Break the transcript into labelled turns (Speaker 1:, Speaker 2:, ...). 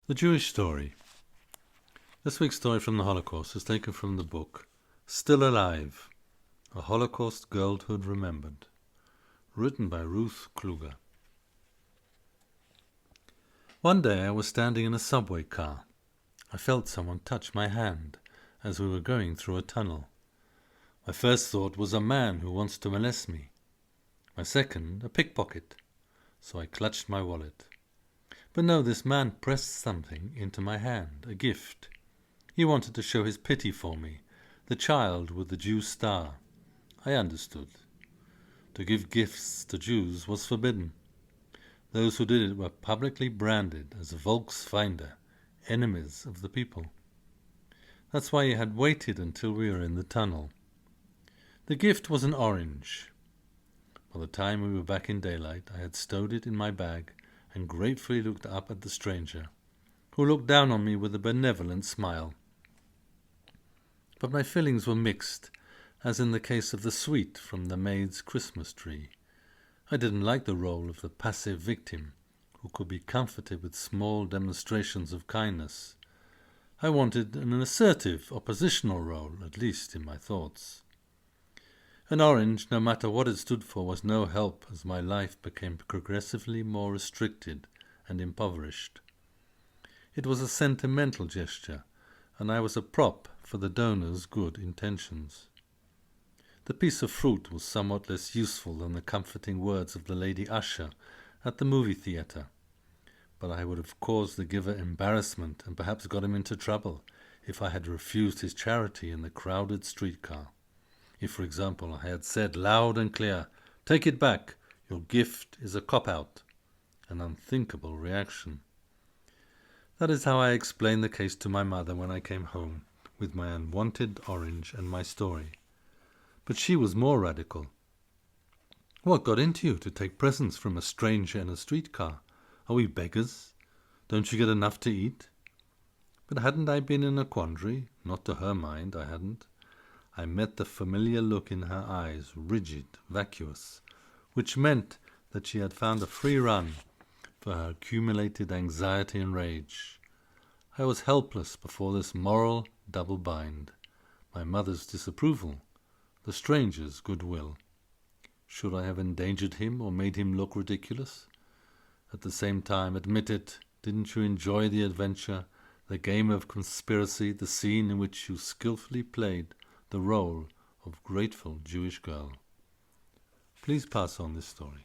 Speaker 1: The Jewish Story. This week's story from the Holocaust is taken from the book Still Alive, A Holocaust Girlhood Remembered, written by Ruth Kluger. One day I was standing in a subway car. I felt someone touch my hand as we were going through a tunnel. My first thought was a man who wants to molest me. My second, a pickpocket. So I clutched my wallet. But no, this man pressed something into my hand, a gift. He wanted to show his pity for me, the child with the Jew star. I understood. To give gifts to Jews was forbidden. Those who did it were publicly branded as Volksfeinde, enemies of the people. That's why he had waited until we were in the tunnel. The gift was an orange. By the time we were back in daylight, I had stowed it in my bag and gratefully looked up at the stranger, who looked down on me with a benevolent smile. But my feelings were mixed, as in the case of the sweet from the maid's Christmas tree. I didn't like the role of the passive victim, who could be comforted with small demonstrations of kindness. I wanted an assertive, oppositional role, at least in my thoughts. An orange, no matter what it stood for, was no help as my life became progressively more restricted and impoverished. It was a sentimental gesture, and I was a prop for the donor's good intentions. The piece of fruit was somewhat less useful than the comforting words of the lady usher at the movie theatre, but I would have caused the giver embarrassment and perhaps got him into trouble if I had refused his charity in the crowded streetcar. If, for example, I had said loud and clear, "Take it back, your gift is a cop-out," an unthinkable reaction. That is how I explained the case to my mother when I came home, with my unwanted orange and my story. But she was more radical. "What got into you to take presents from a stranger in a streetcar? Are we beggars? Don't you get enough to eat?" But hadn't I been in a quandary? Not to her mind, I hadn't. I met the familiar look in her eyes, rigid, vacuous, which meant that she had found a free run for her accumulated anxiety and rage. I was helpless before this moral double bind, my mother's disapproval, the stranger's goodwill. Should I have endangered him or made him look ridiculous? At the same time, admit it, didn't you enjoy the adventure, the game of conspiracy, the scene in which you skillfully played the role of grateful Jewish girl? Please pass on this story.